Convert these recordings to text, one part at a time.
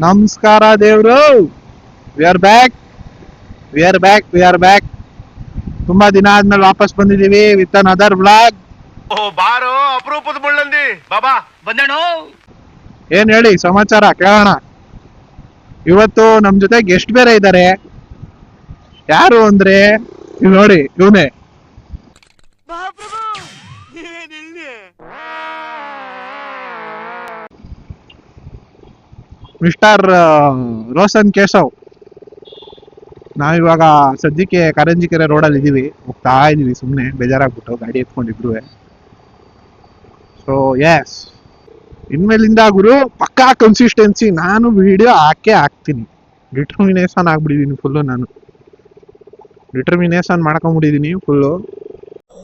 ನಮಸ್ಕಾರ ದೇವ್ರು. We are back, we are back, we are back. ತುಂಬಾ ದಿನ ಆದ್ಮೇಲೆ ವಾಪಸ್ ಬಂದಿದೀವಿ ವಿತ್ ಅನ್ ಅದರ್ ಬ್ಲಾಗ್. ಓ ಬಾರೋ ಅಪರೂಪದ ಮುಳ್ಳಂದಿ ಬಾಬಾ ಬಂದೇಣು. ಏನ್ ಹೇಳಿ ಸಮಾಚಾರ ಕೇಳೋಣ. ಇವತ್ತು ನಮ್ ಜೊತೆ ಗೆಸ್ಟ್ ಬೇರೆ ಇದ್ದಾರೆ. ಯಾರು ಅಂದ್ರೆ ಇವ್ ನೋಡಿ, ಇವನೇ ಮಿಸ್ಟರ್ ರೋಷನ್ ಕೇಶವ್. ನಾವಿವಾಗ ಸದ್ಯಕ್ಕೆ ಕಾರಂಜಿಕೆರೆ ರೋಡಲ್ಲಿ ಇದೀವಿ, ಹೋಗ್ತಾ ಇದೀವಿ ಸುಮ್ಮನೆ ಬೇಜಾರಾಗ್ಬಿಟ್ಟು ಗಾಡಿ ಎತ್ಕೊಂಡಿದ್ರು. ಸೊ ಎಸ್, ಇನ್ಮೇಲಿಂದ ಗುರು ಪಕ್ಕಾ ಕನ್ಸಿಸ್ಟೆನ್ಸಿ. ನಾನು ವಿಡಿಯೋ ಹಾಕ್ತೀನಿ. ಡಿಟರ್ಮಿನೇಷನ್ ಆಗ್ಬಿಟ್ಟಿದೀನಿ ಫುಲ್ಲು. ನಾನು ಡಿಟರ್ಮಿನೇಷನ್ ಮಾಡ್ಕೊಂಡ್ಬಿಟ್ಟಿದೀನಿ ಫುಲ್ಲು.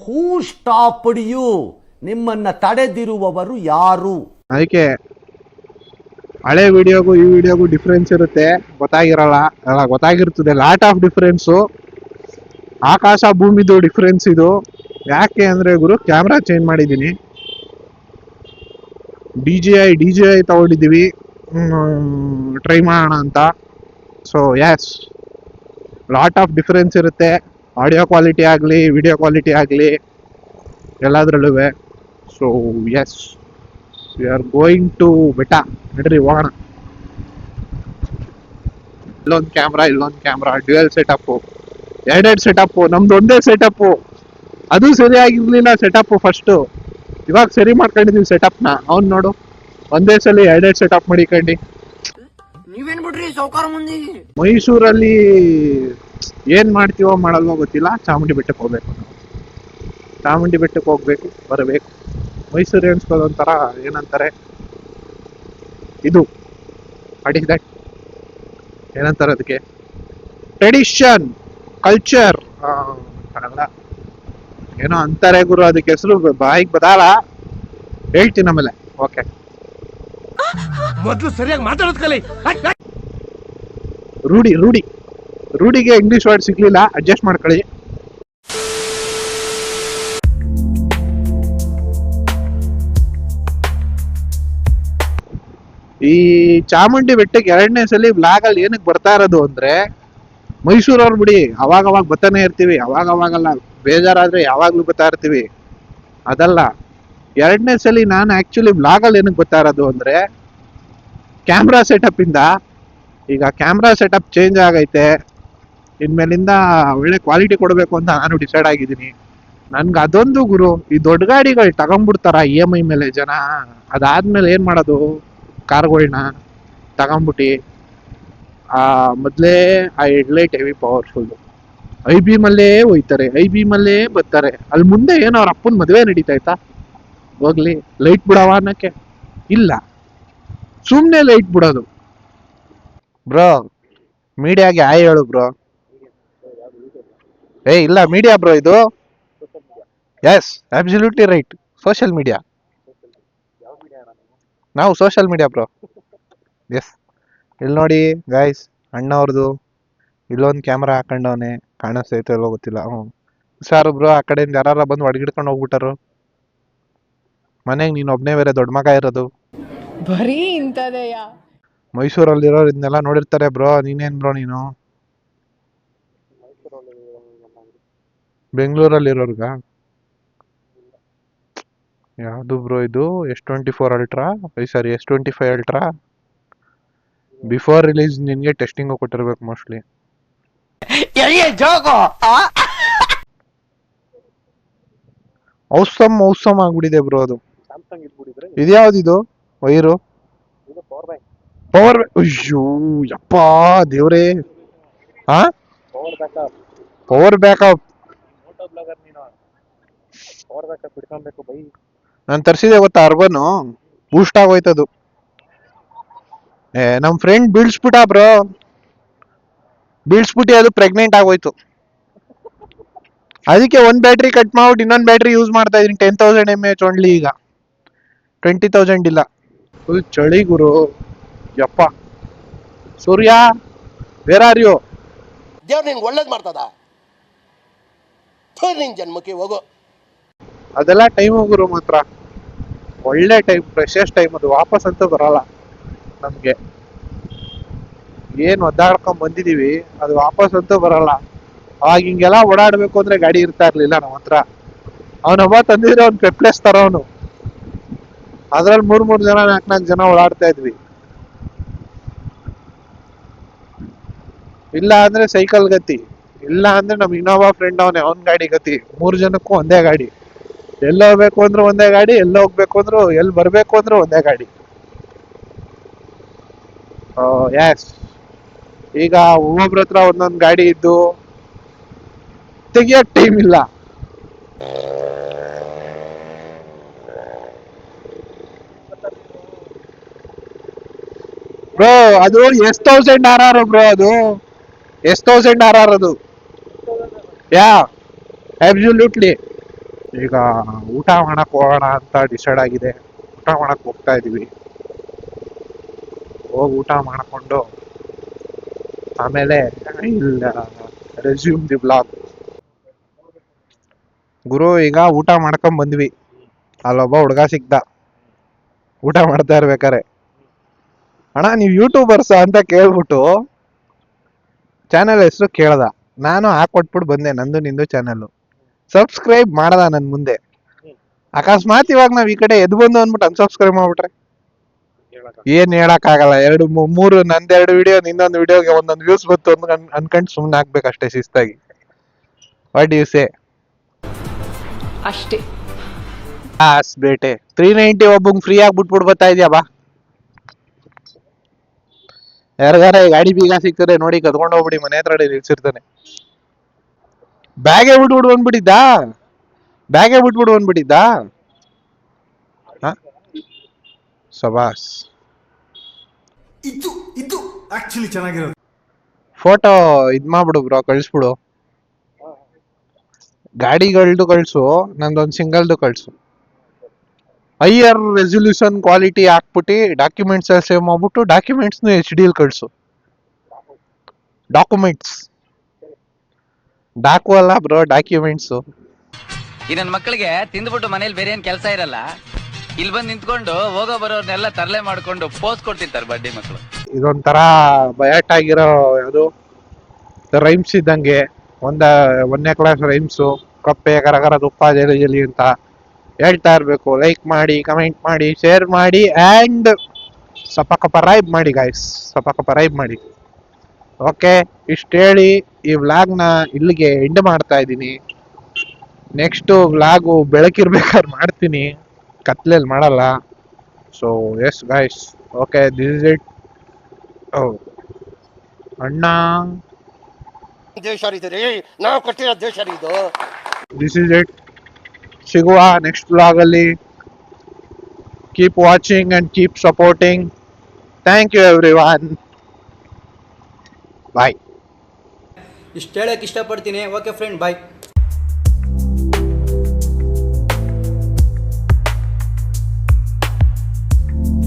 Who stopped you? ನಿಮ್ಮನ್ನ ತಡೆದಿರುವವರು ಯಾರು? ಅದಕ್ಕೆ ಹಳೆ ವಿಡಿಯೋಗೂ ಈ ವಿಡಿಯೋಗೂ ಡಿಫ್ರೆನ್ಸ್ ಇರುತ್ತೆ, ಗೊತ್ತಾಗಿರಲ್ಲ. ಅಲ್ಲ, ಗೊತ್ತಾಗಿರ್ತದೆ, ಲಾಟ್ ಆಫ್ ಡಿಫ್ರೆನ್ಸು. ಆಕಾಶ ಭೂಮಿದು ಡಿಫ್ರೆನ್ಸ್ ಇದು. ಯಾಕೆ ಅಂದ್ರೆ ಗುರು, ಕ್ಯಾಮ್ರಾ ಚೇಂಜ್ ಮಾಡಿದ್ದೀನಿ. ಡಿ ಜೆ ಐ ತಗೊಂಡಿದ್ದೀವಿ ಟ್ರೈ ಮಾಡೋಣ ಅಂತ. So yes, lot of difference ಇರುತ್ತೆ, ಆಡಿಯೋ ಕ್ವಾಲಿಟಿ ಆಗಲಿ ವಿಡಿಯೋ ಕ್ವಾಲಿಟಿ ಆಗಲಿ ಎಲ್ಲದರಲ್ಲೂ. So yes, we are going to ಬೆಟಾ. ನಡ್ರಿ ಹೋಗೋಣ. ಇಲ್ಲೊಂದು ಕ್ಯಾಮ್ರಾ ಡ್ಯುಯಲ್ ಸೆಟಪ್ಪು, ಎರಡೆರಡು ಸೆಟಪ್ಪು. ನಮ್ದು ಒಂದೇ ಸೆಟಪ್ಪು, ಅದು ಸರಿಯಾಗಿರ್ಲಿಲ್ಲ ಸೆಟಪ್ಪು ಫಸ್ಟು. ಇವಾಗ ಸರಿ ಮಾಡ್ಕೊಂಡಿದೀವಿ ಸೆಟಪ್ನ. ಅವ್ನು ನೋಡು, ಒಂದೇ ಸಲ ಎರಡೆರಡು ಸೆಟಪ್ ಮಾಡಿಕೊಂಡು. ನೀವೇನ್ ಬಿಡ್ರಿ ಸೌಕಾರ ಮಂದಿ. ಮೈಸೂರಲ್ಲಿ ಏನ್ ಮಾಡ್ತೀವೋ ಮಾಡಲ್ವೋ ಗೊತ್ತಿಲ್ಲ, ಚಾಮುಂಡಿ ಬೆಟ್ಟಕ್ಕೆ ಹೋಗ್ಬೇಕು ನಾವು. ಚಾಮುಂಡಿ ಬೆಟ್ಟಕ್ಕೆ ಹೋಗ್ಬೇಕು, ಬರಬೇಕು. ಮೈಸೂರು ಎನ್ಸ್ಕೊಳ್ಳೋಂಥರ ಏನಂತಾರೆ ಇದು, ಅಡಿಗೆ ದಟ್ ಏನಂತಾರೆ ಅದಕ್ಕೆ, ಟ್ರೆಡಿಷನ್, ಕಲ್ಚರ್ ಏನೋ ಅಂತಾರೆ ಗುರು. ಅದಕ್ಕೆ ಹೆಸರು ಬಾಯಿಗೆ ಬದಾಲ, ಹೇಳ್ತೀನಿ ಆಮೇಲೆ. ಓಕೆ, ಮೊದ್ಲು ಸರಿಯಾಗಿ ಮಾತಾಡೋದ್ ಕಲಿ. ರೂಢಿಗೆ ಇಂಗ್ಲಿಷ್ ವರ್ಡ್ ಸಿಗ್ಲಿಲ್ಲ, ಅಡ್ಜಸ್ಟ್ ಮಾಡ್ಕೊಳ್ಳಿ. ಈ ಚಾಮುಂಡಿ ಬೆಟ್ಟಕ್ಕೆ ಎರಡನೇ ಸಲ ಬ್ಲಾಗ್ ಅಲ್ಲಿ ಏನಕ್ಕೆ ಬರ್ತಾ ಇರೋದು ಅಂದ್ರೆ, ಮೈಸೂರವ್ರು ಬಿಡಿ, ಅವಾಗ ಬರ್ತಾನೆ ಇರ್ತೀವಿ. ಅವಾಗಲ್ಲ, ಬೇಜಾರಾದ್ರೆ ಯಾವಾಗ್ಲೂ ಬರ್ತಾ ಇರ್ತೀವಿ. ಅದಲ್ಲ, ಎರಡನೇ ಸಲ ನಾನು ಆಕ್ಚುಲಿ ಬ್ಲಾಗ್ ಅಲ್ಲಿ ಏನಕ್ಕೆ ಬರ್ತಾ ಇರೋದು ಅಂದ್ರೆ, ಕ್ಯಾಮ್ರಾ ಸೆಟಪ್ ಇಂದ. ಈಗ ಕ್ಯಾಮ್ರಾ ಸೆಟಪ್ ಚೇಂಜ್ ಆಗೈತೆ, ಇನ್ಮೇಲಿಂದ ಒಳ್ಳೆ ಕ್ವಾಲಿಟಿ ಕೊಡಬೇಕು ಅಂತ ನಾನು ಡಿಸೈಡ್ ಆಗಿದ್ದೀನಿ. ನನ್ಗೆ ಅದೊಂದು ಗುರು, ಈ ದೊಡ್ಡ ಗಾಡಿಗಳು ತಗೊಂಡ್ಬಿಡ್ತಾರ EMI ಮೇಲೆ ಜನ. ಅದಾದ್ಮೇಲೆ ಏನ್ ಮಾಡೋದು, ಕಾರ್ಗಳನ್ನ ತಗೊಂಬಿಟ್ಟು ಮೊದಲೇ ಆ headlight heavy powerful, IB ಮಲ್ಲೇ ಹೋಯ್ತಾರೆ, IB ಮಲ್ಲೇ ಬರ್ತಾರೆ. ಅಲ್ಲಿ ಮುಂದೆ ಏನೋ ಅವ್ರ ಅಪ್ಪನ ಮದುವೆ ನಡೀತಾಯ್ತಾ, ಹೋಗ್ಲಿ ಲೈಟ್ ಬಿಡವ ಅನ್ನಕ್ಕೆ ಇಲ್ಲ, ಸುಮ್ಮನೆ ಲೈಟ್ ಬಿಡೋದು. ಬ್ರೋ, ಮೀಡಿಯಾಗೆ ಆಯ್ ಹೇಳು ಬ್ರೋ. ಇಲ್ಲ ಮೀಡಿಯಾ ಬ್ರೋ ಇದು. Yes, absolutely right. Social media, ನಾವು ಸೋಷಿಯಲ್ ಮೀಡಿಯಾ ಬ್ರೋ. ಎಸ್, ಇಲ್ಲಿ ನೋಡಿ ಗೈಸ್, ಅಣ್ಣವ್ರದ್ದು ಇಲ್ಲೊಂದು ಕ್ಯಾಮ್ರಾ ಹಾಕೊಂಡವನೆ, ಕಾಣಿಸ್ತೈತೆ ಎಲ್ಲೋ ಗೊತ್ತಿಲ್ಲ. ಹುಷಾರು ಬ್ರೋ, ಆ ಕಡೆಯಿಂದ ಯಾರ ಬಂದು ಹೊಡ್ಗಿಡ್ಕೊಂಡು ಹೋಗ್ಬಿಟ್ಟಾರು. ಮನೆಗೆ ನೀನು ಒಬ್ನೇ ಬೇರೆ ದೊಡ್ಡ ಮಗ ಇರೋದು. ಬರೀ ಇಂಥದೆಯಾ? ಮೈಸೂರಲ್ಲಿರೋರು ಇದನ್ನೆಲ್ಲ ನೋಡಿರ್ತಾರೆ ಬ್ರೋ. ನೀನೇನ್ ಬ್ರೋ ನೀನು ಬೆಂಗಳೂರಲ್ಲಿರೋರ್ಗ ಯಾವುದು ಬ್ರೋ ಇದು? S24 ಅಲ್ಟ್ರಾ, ಸಾರಿ S25 ಅಲ್ಟ್ರಾ. ಬಿಫೋರ್ ರಿಲೀಸ್ ನಿನ್ಗೆ ಟೆಸ್ಟಿಂಗ್ ಕೊಟ್ಟಿರ್ಬೇಕು ಮೋಸ್ಟ್ಲಿ. ಔಸಮ್ ಆಗ್ಬಿಟ್ಟಿದೆ ಬ್ರೋ ಅದು. ಇದ್ಯಾವ್ದಿದು ವೈರು? ಪವರ್. ಅಯ್ಯೋ ಯಪ್ಪ ದೇವ್ರೇ. ಪವರ್ ಬ್ಯಾಕಪ್ ನಾನು ತರಿಸಿದೆ ಗೊತ್ತಾ, ಅರ್ಬನ್ ಬೂಸ್ಟ್ ಆಗೋಯ್ತದು. ನಮ್ ಫ್ರೆಂಡ್ ಬೀಳ್ಸ್ಬಿಟ್ಟ ಬ್ರೋ, ಬೀಳ್ಸ್ಬಿಟ್ಟು ಅದು ಪ್ರೆಗ್ನೆಂಟ್ ಆಗೋಯ್ತು. ಅದಕ್ಕೆ ಒಂದ್ ಬ್ಯಾಟ್ರಿ ಕಟ್ ಮಾಡ್ಬಿಟ್ಟು ಇನ್ನೊಂದು ಬ್ಯಾಟ್ರಿ ಯೂಸ್ ಮಾಡ್ತಾ ಇದೀನಿ. 10,000 mAh ಓನ್ಲಿ, ಈಗ 20,000 ಇಲ್ಲ. ಫುಲ್ ಚಳಿ ಗುರು, ಯಪ್ಪ. ಸೂರ್ಯ, ವೇರ್ ಆರ್ ಯು? ದೇವ್ರು ನಿಂಗೆ ಒಳ್ಳೇದು ಮಾಡ್ತದ, ನಿನ್ ಜನ್ಮಕ್ಕೆ ಹೋಗು. ಅದೆಲ್ಲ ಟೈಮ್ ಗುರು, ಮಾತ್ರ ಒಳ್ಳೆ ಟೈಮ್, ಫ್ರೆಶಸ್ ಟೈಮ್ ಅದು. ವಾಪಸ್ ಅಂತೂ ಬರಲ್ಲ ನಮ್ಗೆ. ಏನ್ ಒದ್ದಾಡ್ಕೊಂಡ್ ಬಂದಿದೀವಿ ಅದು ವಾಪಸ್ ಅಂತೂ ಬರಲ್ಲ. ಅವಾಗ ಹಿಂಗೆಲ್ಲ ಓಡಾಡ್ಬೇಕು ಅಂದ್ರೆ ಗಾಡಿ ಇರ್ತಾ ಇರ್ಲಿಲ್ಲ ನಮ್ಮ ಹತ್ರ. ಅವನೊಬ್ಬ ತಂದಿದ್ರೆ ಅವ್ನ್ ಪೆಪ್ಲೆಸ್ ತರೋನು, ಅದ್ರಲ್ಲಿ ಮೂರ್ ಜನ 4 ಜನ ಓಡಾಡ್ತಾ ಇದ್ವಿ. ಇಲ್ಲ ಅಂದ್ರೆ ಸೈಕಲ್ ಗತಿ, ಇಲ್ಲ ಅಂದ್ರೆ ನಮ್ ಇನ್ನೋವಾ ಫ್ರೆಂಡ್ ಅವನ್ ಗಾಡಿ ಗತಿ. 3 ಜನಕ್ಕೂ ಒಂದೇ ಗಾಡಿ. ಎಲ್ಲಿ ಹೋಗ್ಬೇಕು ಅಂದ್ರೂ ಒಂದೇ ಗಾಡಿ, ಎಲ್ಲಿ ಹೋಗ್ಬೇಕು ಅಂದ್ರು ಎಲ್ಲಿ ಬರ್ಬೇಕು ಅಂದ್ರೂ ಒಂದೇ ಗಾಡಿ. ಎಸ್, ಈಗ ಒಬ್ಬೊಬ್ರ ಹತ್ರ ಒಂದೊಂದ್ ಗಾಡಿ ಇದ್ದು ತೆಗಿಯಕ್ ಟೈಮ್ ಇಲ್ಲ. ಬ್ರೋ ಅದು S1000 RR ಬ್ರೋ, ಅದು S1000 RR ಅದು. ಯಾ, ಅಬ್ಸಲ್ಯೂಟ್ಲಿ. ಈಗ ಊಟ ಮಾಡಕ್ ಹೋಗೋಣ ಅಂತ ಡಿಸೈಡ್ ಆಗಿದೆ. ಊಟ ಮಾಡಕ್ ಹೋಗ್ತಾ ಇದೀವಿ. ಹೋಗಿ ಊಟ ಮಾಡ್ಕೊಂಡು ಆಮೇಲೆ ರೆಸ್ಯೂಮ್ ದಿ ಬ್ಲಾಗ್. ಗುರು ಈಗ ಊಟ ಮಾಡ್ಕೊಂಡ್ ಬಂದ್ವಿ. ಅಲ್ಲೊಬ್ಬ ಹುಡ್ಗ ಸಿಕ್ತ ಊಟ ಮಾಡ್ತಾ ಇರ್ಬೇಕಾರೆ. ಅಣ್ಣ ನೀವ್ ಯೂಟ್ಯೂಬರ್ಸ್ ಅಂತ ಕೇಳ್ಬಿಟ್ಟು ಚಾನೆಲ್ ಹೆಸರು ಕೇಳ್ದ. ನಾನು ಹಾಕೊಟ್ಬಿಟ್ಟು ಬಂದೆ ನಂದು ನಿಂದು ಚಾನೆಲ್. ಸಬ್ಸ್ಕ್ರೈಬ್ ಮಾಡದ ನನ್ ಮುಂದೆ. ಅಕಸ್ಮಾತ್ ಇವಾಗ ನಾವ್ ಈ ಕಡೆ ಎದ್ ಬಂದು ಅಂದ್ಬಿಟ್ಟು ಅನ್ಸಬ್ಸ್ಕ್ರೈಬ್ ಮಾಡ್ಬಿಟ್ರೆ ಏನ್ ಹೇಳಕ್ ಆಗಲ್ಲ. 2-3 ನಂದೆರಡು ವಿಡಿಯೋ ನಿಂದೊಂದು ವಿಡಿಯೋಗೆ ಒಂದೊಂದು ವ್ಯೂಸ್ ಬಂತು ಅನ್ಕೊಂಡ್ ಸುಮ್ನೆ ಹಾಕ್ಬೇಕಷ್ಟೇ ಶಿಸ್ತಾಗಿ. What do you say? ಅಷ್ಟೇ. ಬೇಟೆ 390 ಒಬ್ಬಂಗ್ ಫ್ರೀ ಆಗಿ ಬಿಟ್ಬಿಟ್ಟು ಬರ್ತಾ ಇದೆಯಾ ಬಾ. ಯಾರಿಗಾರ ಗಾಡಿ ಬೀಗ ಸಿಕ್ತದೆ ನೋಡಿ ಕದ್ಕೊಂಡು ಹೋಗ್ಬಿಡಿ, ಮನೆ ಹತ್ರ ನಿಲ್ಸಿರ್ತಾನೆ. ಬ್ಯಾಗೆ ಬಿಟ್ಬಿಟ್ಟು ಬಂದ್ಬಿಟ್ಟಿದ್ದ. ಸಬಾಸ್. ಇದು ಆಕ್ಚುಲಿ ಚೆನ್ನಾಗಿರೋದು. ಫೋಟೋ ಇದ್ ಮಾಡ್ಬಿಡು ಬ್ರೋ, ಕಳಿಸ್ಬಿಡು. ಗಾಡಿಗಳ್ದು ಕಳ್ಸು, ನಂದೊಂದು ಸಿಂಗಲ್ದು ಕಳ್ಸು. ಹೈಯರ್ ರೆಸಲ್ಯೂಷನ್ ಕ್ವಾಲಿಟಿ ಹಾಕ್ಬಿಟ್ಟು ಡಾಕ್ಯುಮೆಂಟ್ಸ್ ಸೇವ್ ಮಾಡ್ಬಿಟ್ಟು ಡಾಕ್ಯುಮೆಂಟ್ಸ್ HD ಕಳ್ಸು. ಡಾಕ್ಯುಮೆಂಟ್ಸ್ ಡಾಕು ಅಲ್ಲ ಬ್ರೋ, ಡಾಕ್ಯುಮೆಂಟ್ಸು. ಈ ನನ್ನ ಮಕ್ಕಳಿಗೆ ತಿಂದ್ಬಿಟ್ಟು ಮನೇಲಿ ಬೇರೆ ಏನ್ ಕೆಲಸ ಇರಲ್ಲ, ಇಲ್ಲಿ ಬಂದು ನಿಂತ್ಕೊಂಡು ಹೋಗೋ ಬರೋರ್ನೆಲ್ಲ ತರಲೆ ಮಾಡ್ಕೊಂಡು ಪೋಸ್ ಕೊಡ್ತಿರ್ತಾರೆ ಬಡ್ಡಿ ಮಕ್ಕಳು. ಇದೊಂಥರ ಬಯಾಟ್ ಆಗಿರೋ ಯಾವುದು ರೈಮ್ಸ್ ಇದ್ದಂಗೆ. 1ನೇ ಕ್ಲಾಸ್ ರೈಮ್ಸು. ಕಪ್ಪೆ ಕರಗರ ತುಪ್ಪ ಜಲಿ ಜಲಿ ಅಂತ ಹೇಳ್ತಾ ಇರ್ಬೇಕು. ಲೈಕ್ ಮಾಡಿ, ಕಮೆಂಟ್ ಮಾಡಿ, ಶೇರ್ ಮಾಡಿ ಅಂಡ್ ಸಪಕಪರೈಬ್ ಮಾಡಿ ಗಾಯ್ಸ್, ಸಪಕಪರೈಬ್ ಮಾಡಿ. ಓಕೆ, ಇಷ್ಟು ಹೇಳಿ ಈ ವ್ಲಾಗ್ನ ಇಲ್ಲಿಗೆ ಎಂಡ್ ಮಾಡ್ತಾ ಇದ್ದೀನಿ. ನೆಕ್ಸ್ಟ್ ವ್ಲಾಗು ಬೆಳಕಿರ್ಬೇಕಾದ್ರೆ ಮಾಡ್ತೀನಿ, ಕತ್ಲೆಯಲ್ಲಿ ಮಾಡಲ್ಲ. So yes guys, okay, this is it. ಅಣ್ಣ ದೇಶ ಇದು ರೀ, ನಾವು ಕೊಟ್ಟಿರೋ ದೇಶ ರೀ ಇದು. This is it. ಸಿಗುವ ನೆಕ್ಸ್ಟ್ ವ್ಲಾಗ್ ಅಲ್ಲಿ. Keep watching and keep supporting. Thank you everyone. Bye. ಇಷ್ಟು ಹೇಳಕ್ಕೆ ಇಷ್ಟಪಡ್ತೀನಿ. ಓಕೆ ಫ್ರೆಂಡ್, ಬಾಯ್.